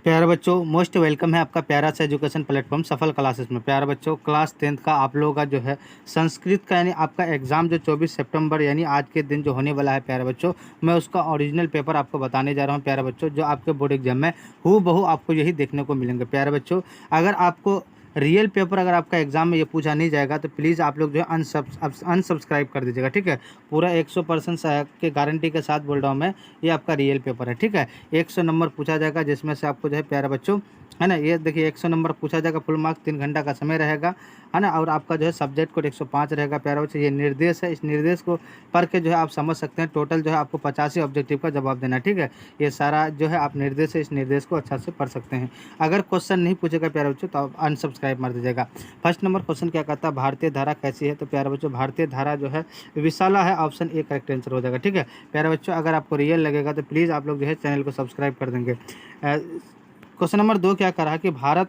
प्यारे बच्चों, most welcome है आपका प्यारा सा एजुकेशन प्लेटफॉर्म सफल क्लासेस में। प्यारे बच्चों, क्लास 10th का आप लोगों का जो है संस्कृत का यानी आपका एग्ज़ाम जो 24 सितंबर यानी आज के दिन जो होने वाला है प्यारे बच्चों, मैं उसका ओरिजिनल पेपर आपको बताने जा रहा हूं। प्यारे बच्चों, जो आपके बोर्ड एग्जाम में हूबहू आपको यही देखने को मिलेंगे। प्यारे बच्चों, अगर आपको रियल पेपर अगर आपका एग्जाम में ये पूछा नहीं जाएगा तो प्लीज़ आप लोग जो है अनसब्सक्राइब कर दीजिएगा, ठीक है। पूरा 100% के गारंटी के साथ बोल रहा हूँ मैं, ये आपका रियल पेपर है, ठीक है। 100 नंबर पूछा जाएगा, जिसमें से आपको जो है प्यारे बच्चों है ना, ये देखिए 100 नंबर पूछा जाएगा, फुल मार्क्स 3 घंटा का समय रहेगा, है ना। और आपका जो है सब्जेक्ट कोड 105 रहेगा। प्यारे बच्चों, ये निर्देश है, इस निर्देश को पढ़ के जो है आप समझ सकते हैं। टोटल जो है आपको 85 ऑब्जेक्टिव का जवाब देना है, ठीक है। ये सारा जो है आप निर्देश है, इस निर्देश को अच्छा से पढ़ सकते हैं। अगर क्वेश्चन नहीं पूछेगा प्यारे बच्चों तो आप अनसब्सक्राइब मार दीजिएगा। फर्स्ट नंबर क्वेश्चन क्या कहता है, भारतीय धारा कैसी है? तो प्यारे बच्चों, भारतीय धारा जो है विशाला है, ऑप्शन ए करेक्ट आंसर हो जाएगा, ठीक है। प्यारे बच्चों, अगर आपको रियल लगेगा तो प्लीज़ आप लोग जो है चैनल को सब्सक्राइब कर देंगे। क्वेश्चन नंबर 2 क्या कहा कि भारत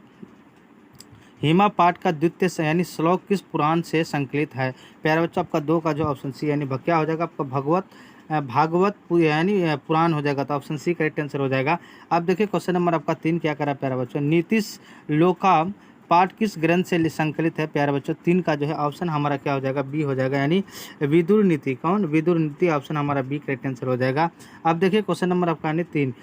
हिमा पाठ का द्वितीय यानी श्लोक किस पुराण से संकलित है? प्यारे बच्चों, आपका 2 का जो ऑप्शन सी यानी क्या हो जाएगा आपका भागवत यानी पुराण हो जाएगा, तो ऑप्शन सी करेक्ट आंसर हो जाएगा। अब देखिए क्वेश्चन नंबर आपका 3 क्या करा प्यारे बच्चों, नीतिश लोकाम पाठ किस ग्रंथ से संकलित है? प्यारे बच्चों, 3 का जो है ऑप्शन हमारा क्या हो जाएगा, बी हो जाएगा, यानी विदुर नीति। कौन? विदुर नीति, ऑप्शन हमारा बी करेक्ट आंसर हो जाएगा। अब देखिए क्वेश्चन नंबर आपका यानी 3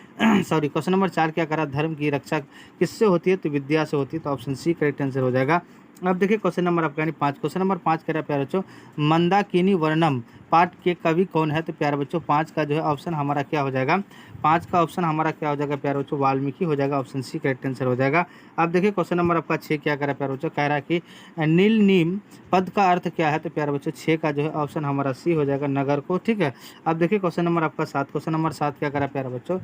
सॉरी क्वेश्चन नंबर 4 क्या करा, धर्म की रक्षा किससे होती है? तो विद्या से होती है, तो ऑप्शन सी करेक्ट आंसर हो जाएगा। अब देखिए क्वेश्चन नंबर आपका यानी 5, क्वेश्चन नंबर 5 कह रहा है प्यारे बच्चों, मंदाकिनी वर्णम पाठ के कवि कौन है? तो प्यारे बच्चों 5 का जो है ऑप्शन हमारा क्या हो जाएगा, 5 का ऑप्शन हमारा क्या हो जाएगा प्यारे बच्चों, वाल्मीकि हो जाएगा, ऑप्शन सी करेक्ट आंसर हो जाएगा। अब देखिए क्वेश्चन नंबर आपका 6 क्या कह रहा है प्यारे बच्चों, कह रहा है कि नील नीम पद का अर्थ क्या है? तो प्यारे बच्चों 6 का जो है ऑप्शन हमारा सी हो जाएगा, नगर को, ठीक है। अब देखिए क्वेश्चन नंबर आपका 7, क्वेश्चन नंबर 7 क्या कह रहा है प्यारे बच्चों,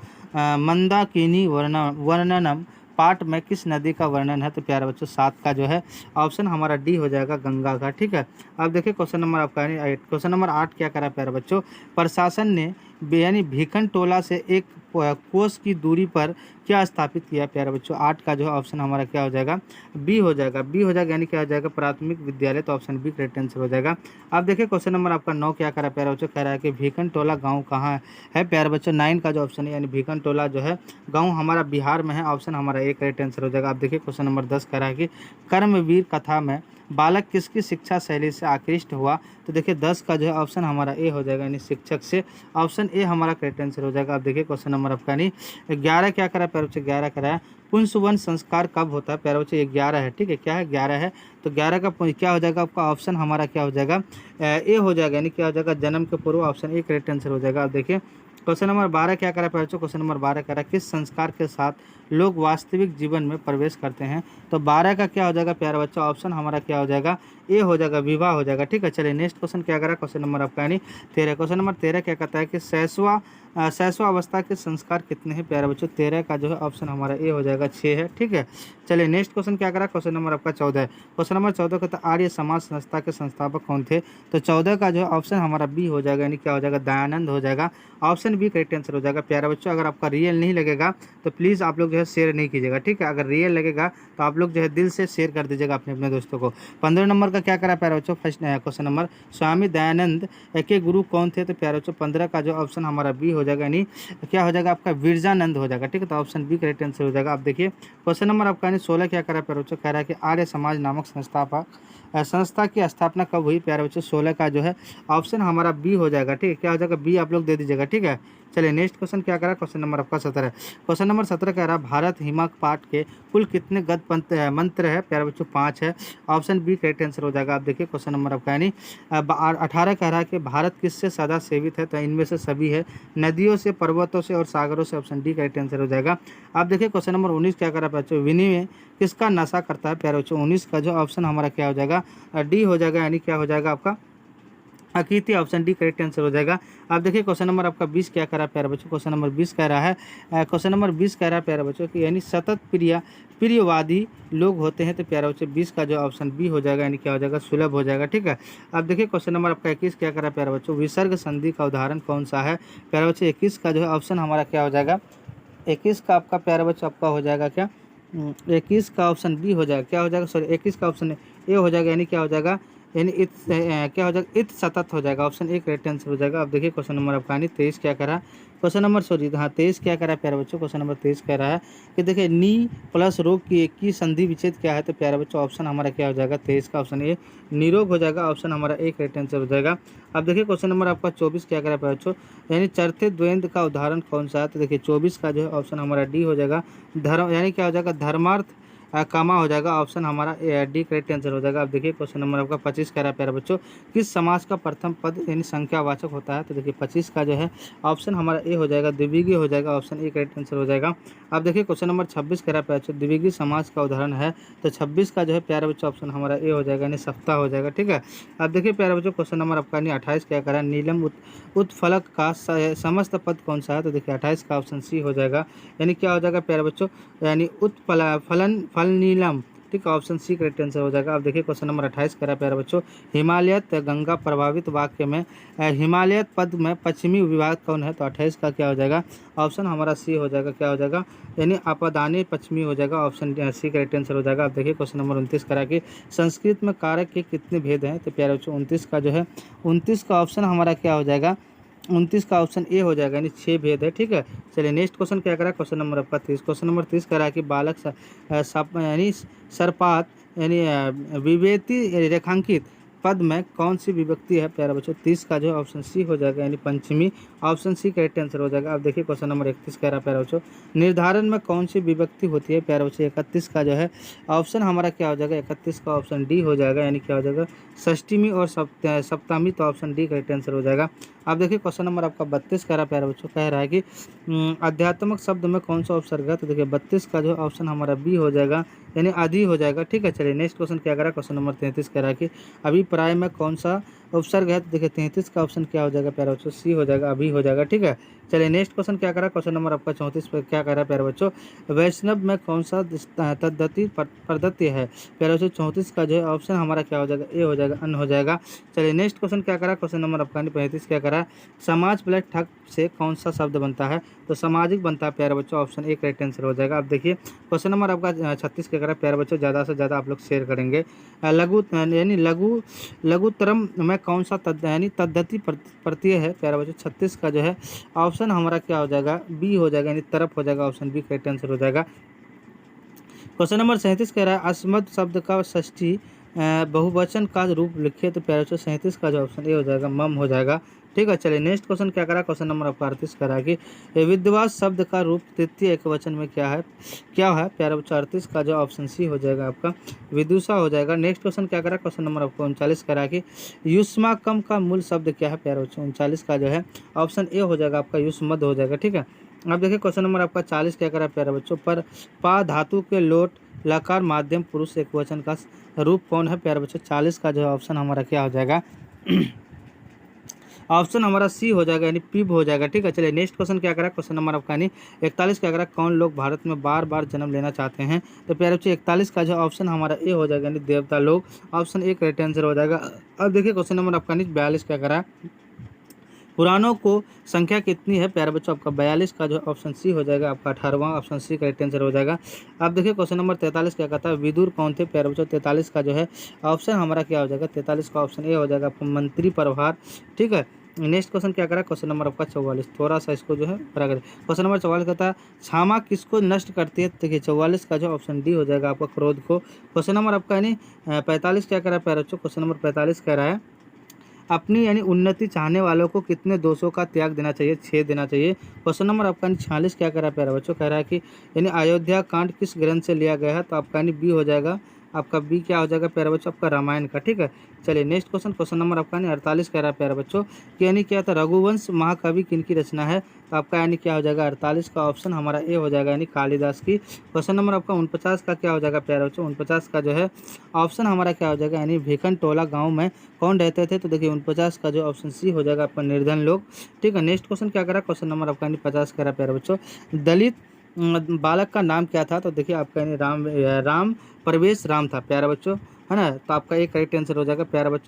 मंदाकिनी वर्णनम पाठ में किस नदी का वर्णन है? तो प्यारे बच्चों 7 का जो है ऑप्शन हमारा डी हो जाएगा, गंगा का, ठीक है। अब देखिए क्वेश्चन नंबर आपका यानी 8, क्वेश्चन नंबर 8 क्या करा प्यारे बच्चों, प्रशासन ने यानी भीखन टोला से एक कोस की दूरी पर क्या स्थापित किया? प्यारे बच्चों 8 का जो है ऑप्शन हमारा क्या हो जाएगा, बी हो जाएगा, बी हो जाएगा, यानी क्या हो जाएगा, प्राथमिक विद्यालय, तो ऑप्शन बी करेक्ट आंसर हो जाएगा। अब देखिए क्वेश्चन नंबर आपका 9 क्या करा प्यारे बच्चों, कह रहा है कि भीखन टोला गाँव कहाँ है? प्यारे बच्चों 9 का जो ऑप्शन है यानी भीखन टोला जो है गाँव हमारा बिहार में है, ऑप्शन हमारा ए करेक्ट आंसर हो जाएगा। अब देखिए क्वेश्चन नंबर 10 कह रहा है कि कर्मवीर कथा में बालक किसकी शिक्षा शैली से आकृष्ट हुआ? तो देखिए 10 का जो है ऑप्शन हमारा ए हो जाएगा, यानी शिक्षक से, ऑप्शन ए हमारा करेक्ट आंसर हो जाएगा। अब देखिए क्वेश्चन नंबर आपका यानी 11 क्या करा प्यारे बच्चे, 11 करा है पुंसवन संस्कार कब होता है? प्यारे बच्चे ये 11 है, ठीक है, क्या है 11 है, तो 11 का क्या हो जाएगा आपका ऑप्शन हमारा क्या हो जाएगा, ए हो जाएगा, यानी क्या हो जाएगा, जन्म के पूर्व, ऑप्शन ए करेक्ट आंसर हो जाएगा। अब देखिए क्वेश्चन नंबर 12 क्या करा प्यारे बच्चों, क्वेश्चन नंबर 12 करा किस संस्कार के साथ लोग वास्तविक जीवन में प्रवेश करते हैं? तो 12 का क्या हो जाएगा प्यारे बच्चों, ऑप्शन हमारा क्या हो जाएगा, ए हो जाएगा, विवाह हो जाएगा, ठीक है। चलिए नेक्स्ट क्वेश्चन क्या करा, क्वेश्चन नंबर आपका यानी 13, क्वेश्चन नंबर 13 क्या कहता है कि शैशवावस्था के संस्कार कितने हैं? प्यारे बच्चों 13 का जो है ऑप्शन हमारा ए हो जाएगा, 6 है, ठीक है। चलिए नेक्स्ट क्वेश्चन क्या करा, क्वेश्चन नंबर आपका 14, क्वेश्चन नंबर 14 कहता है आर्य समाज संस्था के संस्थापक कौन थे? तो 14 का जो है ऑप्शन हमारा बी हो जाएगा, यानी क्या हो जाएगा, दयानंद हो जाएगा, ऑप्शन बी करेक्ट आंसर हो जाएगा। प्यारे बच्चों, अगर आपका रियल नहीं लगेगा तो प्लीज़ आप लोग जो है शेयर नहीं कीजिएगा, ठीक है। अगर रियल लगेगा तो आप लोग जो है दिल से शेयर कर दीजिएगा अपने अपने दोस्तों को। 15 नंबर का क्या करा प्यारे बच्चों, first question number, Swami Dayanand के गुरु कौन थे? तो प्यारे बच्चों 15 का जो ऑप्शन हमारा बी हो जाएगा, यानी क्या हो जाएगा आपका, विरजानंद हो जाएगा, ठीक है, तो ऑप्शन बी करेक्ट आंसर हो जाएगा। अब देखिए क्वेश्चन नंबर आपका यानी 16 क्या करा प्यारे बच्चों, कह रहा है कि आर्य समाज नामक संस्था की स्थापना कब हुई? प्यारे बच्चों 16 का जो है ऑप्शन हमारा बी हो जाएगा, ठीक है, क्या हो जाएगा, बी आप लोग दे दीजिएगा, ठीक है। चलिए नेक्स्ट क्वेश्चन क्या करा, क्वेश्चन नंबर आपका 17, क्वेश्चन नंबर 17 कह रहा है भारत हिमा पाठ के कुल कितने गद मंत्र है? प्यारे बच्चों 5 है, ऑप्शन बी करेक्ट आंसर हो जाएगा। आप देखिए क्वेश्चन नंबर आपका यानी 18 कह रहा है कि भारत किससे सदा सेवित है? तो इनमें से सभी है, नदियों से, पर्वतों से और सागरों से, ऑप्शन डी करेक्ट आंसर हो जाएगा। आप देखिए क्वेश्चन नंबर 19 क्या करा बच्चों, विनिमय किसका नशा करता है? प्यारे बच्चों 19 का जो ऑप्शन हमारा क्या हो जाएगा, डी हो जाएगा, यानी क्या हो जाएगा आपका अकीति, ऑप्शन डी करेक्ट आंसर हो जाएगा। आप देखिए क्वेश्चन नंबर आपका 20 क्या कह रहा है प्यारे बच्चों, क्वेश्चन नंबर 20 कह रहा है क्वेश्चन नंबर 20 कह रहा है प्यारे बच्चों कि यानी सतत प्रियवादी लोग होते हैं। तो प्यारे बच्चों 20 का जो ऑप्शन बी हो जाएगा, यानी क्या हो जाएगा, सुलभ हो जाएगा, ठीक है। अब देखिए क्वेश्चन नंबर आपका 21 क्या कह रहा है प्यारे बच्चों, विसर्ग संधि का उदाहरण कौन सा है? प्यारे बच्चों 21 का जो है ऑप्शन हमारा क्या हो जाएगा, 21 का आपका प्यारे बच्चों आपका हो जाएगा क्या, 21 का ऑप्शन बी हो जाएगा, क्या हो जाएगा, सॉरी 21 का ऑप्शन ए हो जाएगा, यानी क्या हो जाएगा, यानी क्या हो जाएगा, इत सतत हो जाएगा, ऑप्शन ए करेक्ट आंसर हो जाएगा। अब देखिए क्वेश्चन नंबर आपका यानी 23 क्या करा क्वेश्चन नंबर सॉरी हाँ 23 क्या कह रहा है प्यारे बच्चों, क्वेश्चन नंबर 23 कह रहा है कि देखिए नी प्लस रोग की एक की संधि विच्छेद क्या है, तो प्यारे बच्चों ऑप्शन हमारा क्या हो जाएगा 23 का ऑप्शन ए निरोग हो जाएगा, ऑप्शन हमारा एक राइट आंसर हो जाएगा। अब देखिए क्वेश्चन नंबर आपका 24 क्या कह रहा है प्यारे बच्चों, यानी चौथे द्वंद्व का उदाहरण कौन सा है, तो देखिए 24 का जो है ऑप्शन हमारा डी हो जाएगा, धर्म यानी क्या हो जाएगा धर्मार्थ कामा हो जाएगा, ऑप्शन हमारा डी करेक्ट आंसर हो जाएगा। अब देखिए क्वेश्चन नंबर आपका 25 कह रहा है प्यारे बच्चों, किस समास का प्रथम पद यानी संख्यावाचक होता है, तो देखिए 25 का जो है ऑप्शन हमारा ए हो जाएगा, द्विविगी हो जाएगा, ऑप्शन ए करेक्ट आंसर हो जाएगा। अब देखिए क्वेश्चन नंबर 26 कह रहा है प्यारे बच्चों, द्विविगी समास का उदाहरण है, तो 26 का जो है प्यारे बच्चों ऑप्शन हमारा ए हो जाएगा, यानी सप्ताह हो जाएगा। ठीक है, अब देखिए प्यारे बच्चों क्वेश्चन नंबर आपका 28 क्या कह रहा है, नीलम उत्फलक का समस्त पद कौन सा है, तो देखिए 28 का ऑप्शन सी हो जाएगा, यानी क्या हो जाएगा प्यारे बच्चों, यानी फलन फल नीलम। ठीक है, ऑप्शन सी करेक्ट आंसर हो जाएगा। अब देखिए क्वेश्चन नंबर 28 कह रहा है प्यारे बच्चों, हिमालयत गंगा प्रभावित वाक्य में हिमालयत पद में पश्चिमी विभाग कौन है, तो 28 का क्या हो जाएगा, ऑप्शन हमारा सी हो जाएगा, क्या हो जाएगा, यानी अपदानी पश्चिमी हो जाएगा, ऑप्शन सी करेक्ट आंसर हो जाएगा। अब देखिए क्वेश्चन नंबर 29 करा कि संस्कृत में कारक के कितने भेद हैं, तो प्यारे बच्चों 29 का जो है 29 का ऑप्शन हमारा क्या हो जाएगा, 29 का ऑप्शन ए हो जाएगा, यानी 6 भेद है। ठीक है, चलिए नेक्स्ट क्वेश्चन क्या करा, क्वेश्चन नंबर आपका 30, क्वेश्चन नंबर 30 करा कि बालक यानी सर्पात यानी विवेती रेखांकित पद में कौन सी विभक्ति है, प्यारा बच्चों 30 का जो है ऑप्शन सी हो जाएगा, यानी पंचमी, ऑप्शन सी करेक्ट आंसर हो जाएगा। अब देखिए क्वेश्चन नंबर 31 कह रहा है प्यारा बच्चों, निर्धारण में कौन सी विभक्ति होती है, प्यारा बच्चों 31 का जो है ऑप्शन हमारा क्या हो जाएगा, 31 का ऑप्शन डी हो जाएगा, यानी क्या हो जाएगा षष्ठीमी और सप्तमी, तो ऑप्शन डी करेक्ट आंसर हो जाएगा। अब देखिए क्वेश्चन नंबर आपका 32 कह रहा है प्यारा बच्चों, कह रहा है कि आध्यात्मक शब्द में कौन सा उपसर्ग है, तो देखिए 32 का जो ऑप्शन हमारा बी हो जाएगा, यानी आदि हो जाएगा। ठीक है, चलिए नेक्स्ट क्वेश्चन क्या करा, क्वेश्चन नंबर 33 कह रहा है कि अभिप्राय में कौन सा उपसर्ग है, तो देखिए 33 का ऑप्शन क्या हो जाएगा प्यारे बच्चों, सी हो जाएगा, अभी हो जाएगा। ठीक है, चलिए नेक्स्ट क्वेश्चन क्या करा, क्वेश्चन नंबर आपका 34 पे क्या कह रहा है प्यारे बच्चों, वैष्णव में कौन सा तद्दति प्रदत्य है, प्यारे बच्चों 34 का जो है ऑप्शन हमारा क्या हो जाएगा, ए हो जाएगा, अन हो जाएगा। चलिए नेक्स्ट क्वेश्चन क्या करा, क्वेश्चन नंबर आपका 35 क्या करा, समाज प्लस ठग से कौन सा शब्द बनता है, तो सामाजिक बनता है प्यारे बच्चों, ऑप्शन ए करेक्ट आंसर हो जाएगा। अब देखिए क्वेश्चन नंबर आपका 36 क्या करा प्यारे बच्चों, ज़्यादा से ज़्यादा आप लोग शेयर करेंगे, लघु यानी लघुतरम में कौन सा यानी तद्दति प्रत्यय है, प्यारा बच्चों 36 का जो है ऑप्शन हमारा क्या हो जाएगा, बी हो जाएगा, यानी तरफ हो जाएगा, ऑप्शन बी करेक्ट आंसर हो जाएगा। क्वेश्चन नंबर 37 कह रहा है अस्मद शब्द का षष्ठी बहुवचन का रूप लिखिए, तो प्यारे बच्चों 37 का जो ऑप्शन ए हो जाएगा, मम हो जाएगा। ठीक है, चलिए नेक्स्ट क्वेश्चन क्या करा, क्वेश्चन नंबर आपका 38 करा कि विद्वास शब्द का रूप तृतीय एकवचन में क्या है प्यारे बच्चों 38 का जो ऑप्शन सी हो जाएगा आपका विदुषा हो जाएगा। नेक्स्ट क्वेश्चन क्या करा, क्वेश्चन नंबर आपको 39 करा कि युष्माकम का मूल शब्द क्या है, प्यारे बच्चों 39 का जो है ऑप्शन ए हो जाएगा आपका युष्मद हो जाएगा। ठीक है, अब देखिए क्वेश्चन नंबर आपका 40 क्या करा प्यारे बच्चों, पर पा धातु के लोट लकार माध्यम पुरुष एकवचन का रूप कौन है, प्यारे बच्चों 40 का जो है ऑप्शन हमारा क्या हो जाएगा ऑप्शन हमारा सी हो जाएगा, यानी पिब हो जाएगा। ठीक है, चलिए नेक्स्ट क्वेश्चन क्या करा, क्वेश्चन नंबर आपका 41 क्या करा, कौन लोग भारत में बार बार जन्म लेना चाहते हैं, तो प्यारे बच्चों 41 का जो ऑप्शन हमारा ए हो जाएगा, यानी देवता लोग, ऑप्शन ए करेक्ट आंसर हो जाएगा। अब देखिए क्वेश्चन नंबर आपका 42 क्या करा, पुराणों को संख्या कितनी है, प्यारे बच्चों आपका 42 का जो ऑप्शन सी हो जाएगा, आपका 18वां ऑप्शन सी करेक्ट आंसर हो जाएगा। अब देखिए क्वेश्चन नंबर 43 क्या कहता है, विदुर कौन थे, प्यारे बच्चों 43 का जो है ऑप्शन हमारा क्या हो जाएगा, 43 का ऑप्शन ए हो जाएगा, आपका मंत्री प्रभार। ठीक है, नेक्स्ट क्वेश्चन क्या करा, क्वेश्चन नंबर आपका 44, थोड़ा सा इसको जो है बड़ा करें। क्वेश्चन नंबर 44 कहता है क्षमा किसको नष्ट करती है, देखिए 44 का जो ऑप्शन डी हो जाएगा, आपका क्रोध को। क्वेश्चन नंबर आपका यानी 45 क्या करा प्यारे बच्चों, क्वेश्चन नंबर 45 कह रहा है अपनी यानी उन्नति चाहने वालों को कितने दोषों का त्याग देना चाहिए, 6 देना चाहिए। क्वेश्चन नंबर आपका 46 क्या कह रहा है प्यारे बच्चों, कह रहा है कि यानी अयोध्या कांड किस ग्रंथ से लिया गया है, तो आपका यानी बी हो जाएगा, आपका बी क्या हो जाएगा प्यारे बच्चों, आपका रामायण का। ठीक है, चलिए नेक्स्ट क्वेश्चन, क्वेश्चन नंबर आपका 48 कह रहा है प्यारे बच्चों कि यानी क्या था रघुवंश महाकवि किनकी रचना है, तो आपका यानी क्या हो जाएगा 48 का ऑप्शन हमारा ए हो जाएगा, यानी कालिदास की। क्वेश्चन नंबर आपका 49 का क्या हो जाएगा प्यारे बच्चों, 49 का जो है ऑप्शन हमारा क्या हो जाएगा, यानी भिखन टोला गाँव में कौन रहते थे, तो देखिए 49 का जो ऑप्शन सी हो जाएगा, आपका निर्धन लोग। ठीक है, नेक्स्ट क्वेश्चन क्या करा, क्वेश्चन नंबर आपका 50 कह रहा है प्यारे बच्चों दलित बालक का नाम क्या था, तो देखिए आपका यानी राम प्रवेश राम था प्यारे बच्चों, है ना, तो आपका एक करेक्ट आंसर हो जाएगा प्यारे बच्चों।